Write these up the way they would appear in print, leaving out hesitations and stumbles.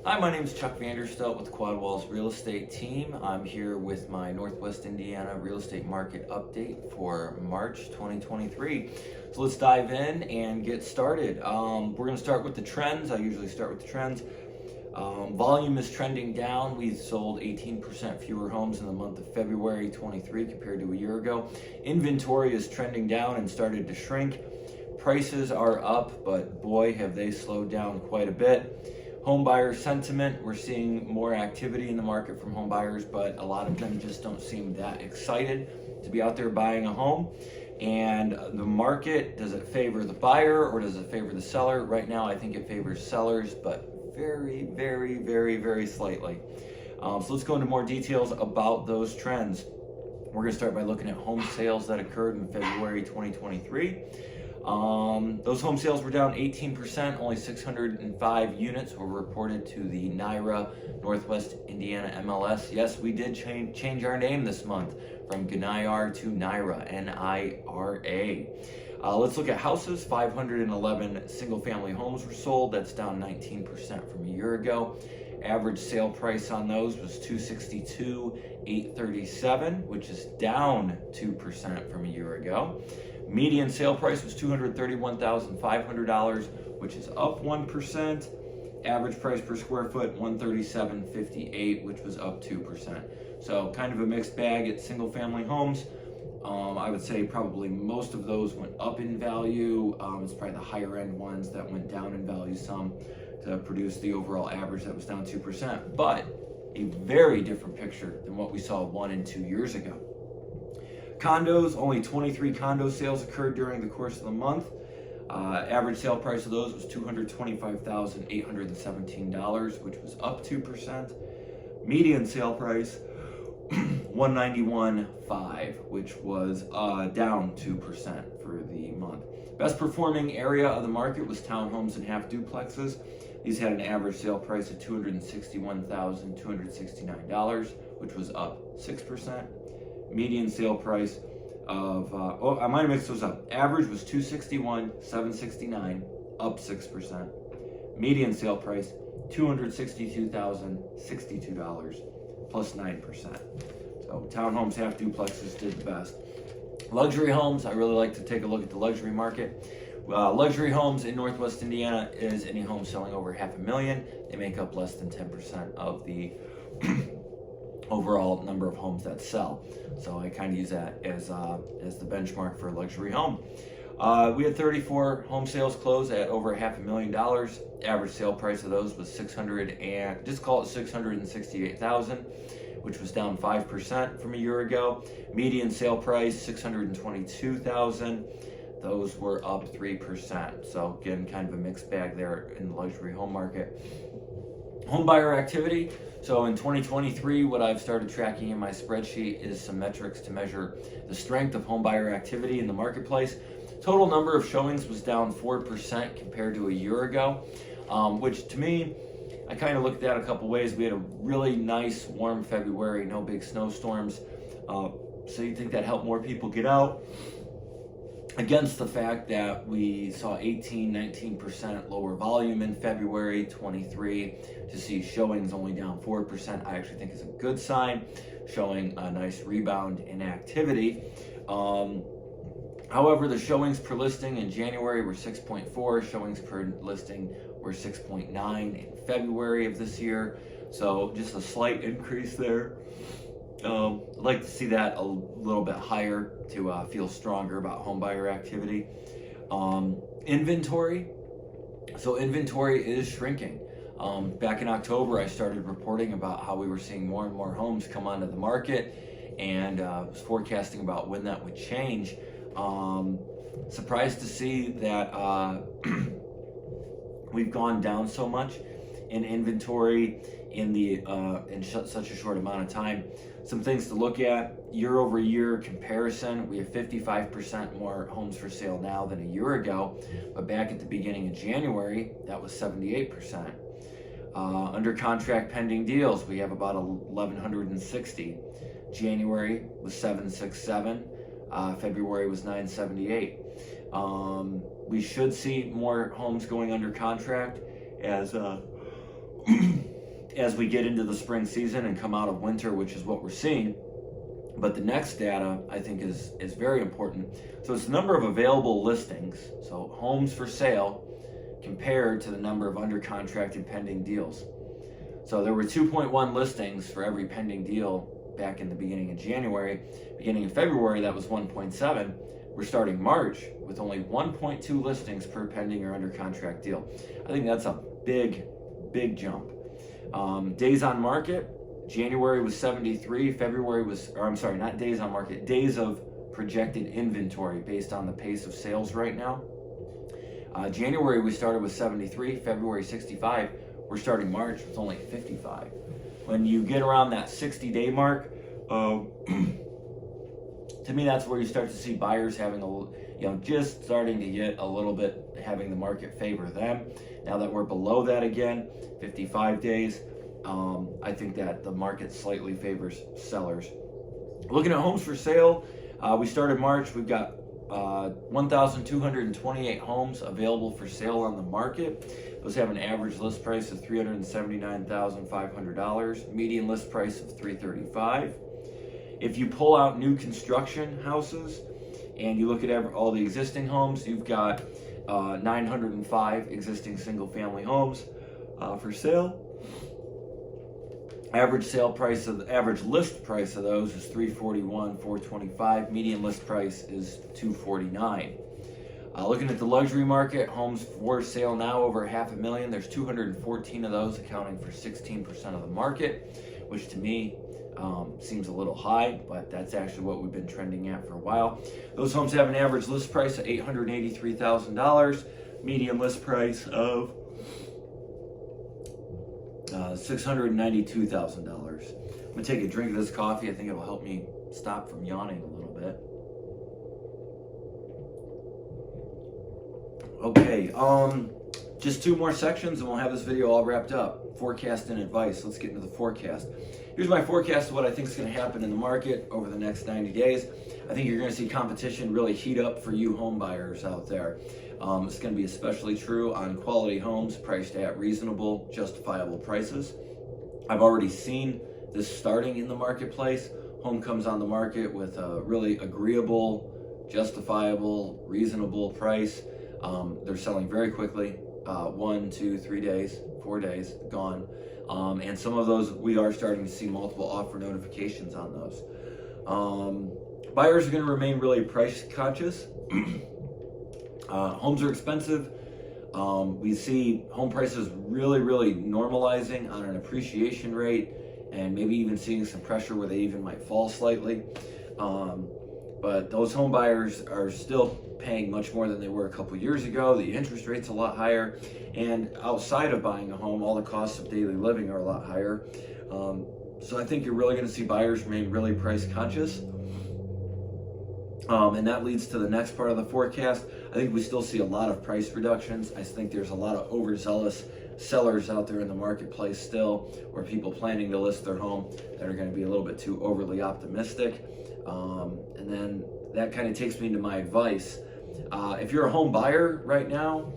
Hi, my name is Chuck Vanderstelt with Quadwalls Real Estate Team. I'm here with my Northwest Indiana real estate market update for March 2023. So let's dive in and get started. We're going to start with the trends. I usually start with the trends. Volume is trending down. We sold 18% fewer homes in the month of February 23 compared to a year ago. Inventory is trending down and started to shrink. Prices are up, but boy, have they slowed down quite a bit. Home buyer sentiment, we're seeing more activity in the market from home buyers, but a lot of them just don't seem that excited to be out there buying a home. And the market, does it favor the buyer or does it favor the seller? Right now, I think it favors sellers, but very slightly. So let's go into more details about those trends. We're going to start by looking at home sales that occurred in February 2023. Those home sales were down 18%. Only 605 units were reported to the NIRA, Northwest Indiana MLS. Yes, we did change our name this month from GNIR to NIRA, N-I-R-A. Let's look at houses. 511 single-family homes were sold. That's down 19% from a year ago. Average sale price on those was $262,837, which is down 2% from a year ago. Median sale price was $231,500, which is up 1%. Average price per square foot, $137.58, which was up 2%. So kind of a mixed bag at single family homes. I would say probably most of those went up in value. It's probably the higher end ones that went down in value some to produce the overall average that was down 2%. But a very different picture than what we saw 1 and 2 years ago. Condos, only 23 condo sales occurred during the course of the month. Average sale price of those was $225,817, which was up 2%. Median sale price, $191,500, which was down 2% for the month. Best performing area of the market was townhomes and half duplexes. These had an average sale price of $261,269, which was up 6%. Median sale price of, I might have mixed those up. Average was $261,769, up 6%. Median sale price, $262,062, plus 9%. So townhomes, half duplexes did the best. Luxury homes, I really like to take a look at the luxury market. Luxury homes in Northwest Indiana is any home selling over $500,000. They make up less than 10% of the overall number of homes that sell. So I kind of use that as the benchmark for a luxury home. We had 34 home sales close at over $500,000. Average sale price of those was $668,000, which was down 5% from a year ago. Median sale price $622,000. Those were up 3%. So again, kind of a mixed bag there in the luxury home market. Home buyer activity. So in 2023, what I've started tracking in my spreadsheet is some metrics to measure the strength of home buyer activity in the marketplace. Total number of showings was down 4% compared to a year ago, which to me, I kind of looked at a couple ways. We had a really nice warm February, no big snowstorms. So you think that helped more people get out, against the fact that we saw 19% lower volume in February 23. To see showings only down 4%, I actually think is a good sign, showing a nice rebound in activity. However, the showings per listing in January were 6.4, showings per listing were 6.9 in February of this year. So just a slight increase there. I'd like to see that a little bit higher to feel stronger about home buyer activity. Inventory. So inventory is shrinking. Back in October, I started reporting about how we were seeing more and more homes come onto the market, and was forecasting about when that would change. Surprised to see that we've gone down so much in inventory in such a short amount of time. Some things to look at: year over year comparison. We have 55% more homes for sale now than a year ago, but back at the beginning of January, that was 78%. Under contract pending deals, we have about 1,160. January was 767. February was 978. We should see more homes going under contract as as we get into the spring season and come out of winter, which is what we're seeing. But the next data I think is very important. So it's the number of available listings, so homes for sale, compared to the number of under contract and pending deals. So there were 2.1 listings for every pending deal back in the beginning of January. Beginning of February, that was 1.7. We're starting March with only 1.2 listings per pending or under contract deal. I think that's a big jump. Days on market, January was 73, February was, or I'm sorry, not days on market, days of projected inventory based on the pace of sales right now. January we started with 73, February 65. We're starting March with only 55. When you get around that 60-day mark, to me that's where you start to see buyers having just starting to get a little bit, having the market favor them. Now that we're below that again, 55 days, I think that the market slightly favors sellers. Looking at homes for sale, we started March, we've got 1,228 homes available for sale on the market. Those have an average list price of $379,500, median list price of $335,000. If you pull out new construction houses and you look at all the existing homes, you've got 905 existing single-family homes for sale. Average list price of those is $341,425. Median list price is $249,000. Looking at the luxury market, homes for sale now over $500,000. There's 214 of those, accounting for 16% of the market, which to me seems a little high, but that's actually what we've been trending at for a while. Those homes have an average list price of $883,000, median list price of $692,000. I'm gonna take a drink of this coffee. I think it will help me stop from yawning a little bit. Okay, just two more sections and we'll have this video all wrapped up. Forecast and advice. Let's get into the forecast. Here's my forecast of what I think is going to happen in the market over the next 90 days. I think you're going to see competition really heat up for you home buyers out there. It's going to be especially true on quality homes priced at reasonable, justifiable prices. I've already seen this starting in the marketplace. Home comes on the market with a really agreeable, justifiable, reasonable price. They're selling very quickly, 1, 2, 3 days, 4 days, gone. And some of those, we are starting to see multiple offer notifications on those. Buyers are going to remain really price conscious. Homes are expensive. We see home prices really normalizing on an appreciation rate, and maybe even seeing some pressure where they even might fall slightly. But those home buyers are still paying much more than they were a couple years ago. The interest rate's a lot higher, and outside of buying a home, all the costs of daily living are a lot higher. So I think you're really going to see buyers remain really price conscious. And that leads to the next part of the forecast. I think we still see a lot of price reductions. I think there's a lot of overzealous sellers out there in the marketplace still, or people planning to list their home that are going to be a little bit too overly optimistic. And then that kind of takes me into my advice. If you're a home buyer right now,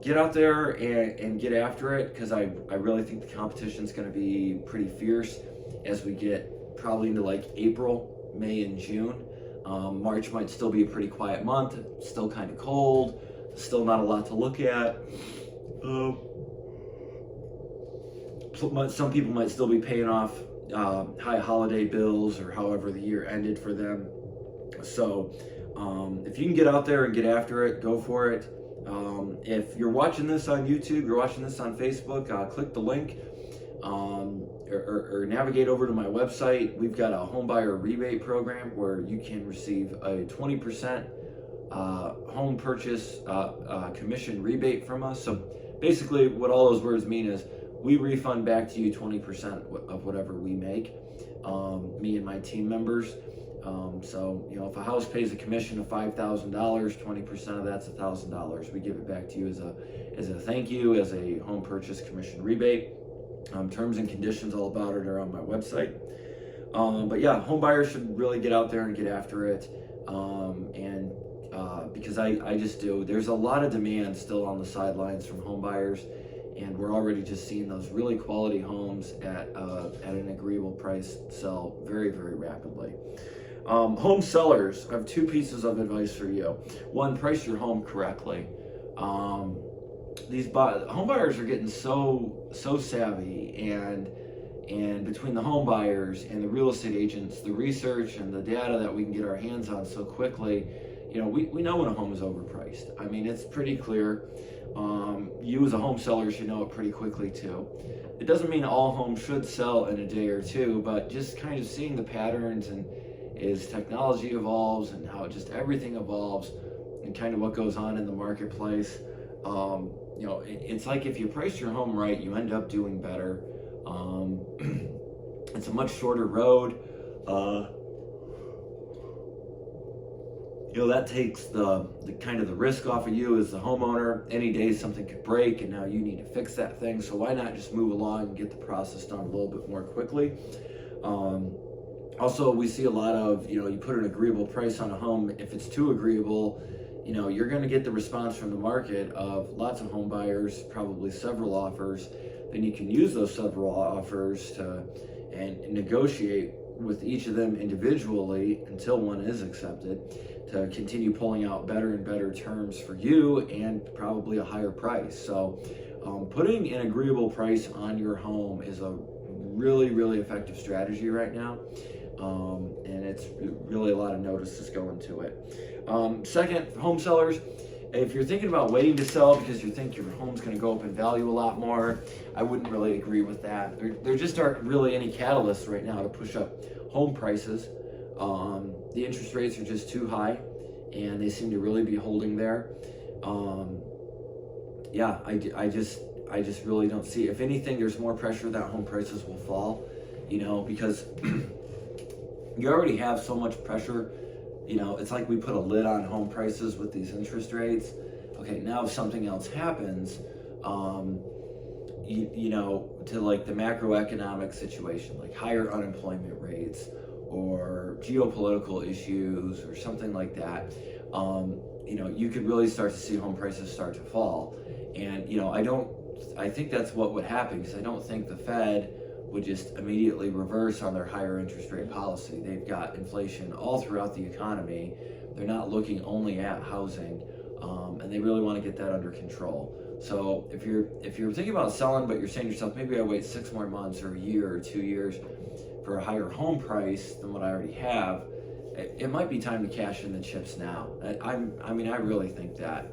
get out there and get after it, because I really think the competition is going to be pretty fierce as we get probably into like April, May, and June. March might still be a pretty quiet month, still kind of cold, still not a lot to look at. Some people might still be paying off high holiday bills, or however the year ended for them. So if you can get out there and get after it, go for it. If you're watching this on YouTube, you're watching this on Facebook, click the link or navigate over to my website. We've got a home buyer rebate program where you can receive a 20% home purchase commission rebate from us. So basically what all those words mean is we refund back to you 20% of whatever we make, me and my team members. So, if a house pays a commission of $5,000, 20% of that's $1,000. We give it back to you as a thank you, as a home purchase commission rebate. Terms and conditions, all about it, are on my website. But yeah, home buyers should really get out there and get after it. Because I just do. There's a lot of demand still on the sidelines from home buyers, and we're already just seeing those really quality homes at an agreeable price sell very, very rapidly. Home sellers, I have two pieces of advice for you. One, price your home correctly. Home buyers are getting so savvy, and between the home buyers and the real estate agents, the research and the data that we can get our hands on so quickly, we know when a home is overpriced. I mean, it's pretty clear. You as a home seller should know it pretty quickly too. It doesn't mean all homes should sell in a day or two, but just kind of seeing the patterns and as technology evolves and how just everything evolves and kind of what goes on in the marketplace. It's like if you price your home right, you end up doing better. It's a much shorter road. That takes the kind of the risk off of you as the homeowner. Any day something could break and now you need to fix that thing. So why not just move along and get the process done a little bit more quickly? Also, we see a lot of, you put an agreeable price on a home. If it's too agreeable, you're going to get the response from the market of lots of home buyers, probably several offers. Then you can use those several offers and negotiate with each of them individually until one is accepted, to continue pulling out better and better terms for you and probably a higher price. So putting an agreeable price on your home is a really, really effective strategy right now. And it's really a lot of notices go into it. Second, home sellers, if you're thinking about waiting to sell because you think your home's going to go up in value a lot more, I wouldn't really agree with that. There just aren't really any catalysts right now to push up home prices. The interest rates are just too high, and they seem to really be holding there. I just really don't see. If anything, there's more pressure that home prices will fall, because you already have so much pressure. It's like we put a lid on home prices with these interest rates. Okay, now if something else happens, to like the macroeconomic situation, like higher unemployment rates or geopolitical issues or something like that, you could really start to see home prices start to fall. And, I think that's what would happen, because I don't think the Fed would just immediately reverse on their higher interest rate policy. They've got inflation all throughout the economy. They're not looking only at housing, and they really want to get that under control. So if you're thinking about selling, but you're saying to yourself, maybe I wait 6 more months or a year or 2 years for a higher home price than what I already have, it might be time to cash in the chips now. I really think that,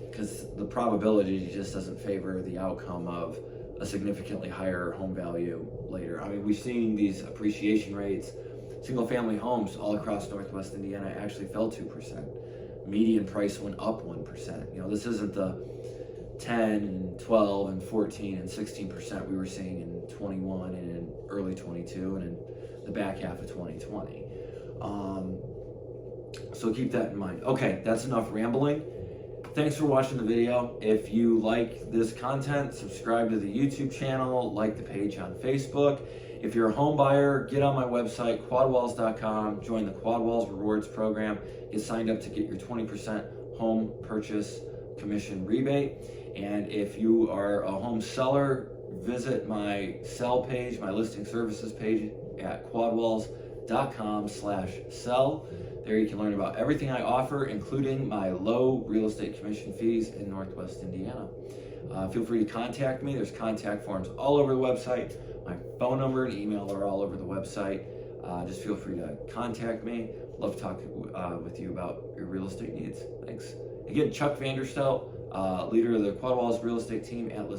because the probability just doesn't favor the outcome of a significantly higher home value later. We've seen these appreciation rates. Single family homes all across Northwest Indiana actually fell 2%. Median price went up 1%. This isn't the 10 and 12 and 14 and 16% we were seeing in 21 and in early 22 and in the back half of 2020. So keep that in mind. Okay, that's enough rambling. Thanks for watching the video. If you like this content, subscribe to the YouTube channel, like the page on Facebook. If you're a home buyer, get on my website, quadwalls.com, join the Quadwalls Rewards program, get signed up to get your 20% home purchase commission rebate. And if you are a home seller, visit my sell page, my listing services page at quadwalls.com/sell. There you can learn about everything I offer, including my low real estate commission fees in Northwest Indiana. Feel free to contact me. There's contact forms all over the website. My phone number and email are all over the website. Just feel free to contact me. Love to talk with you about your real estate needs. Thanks. Again, Chuck Vanderstelt, leader of the Quadwalls Real Estate Team at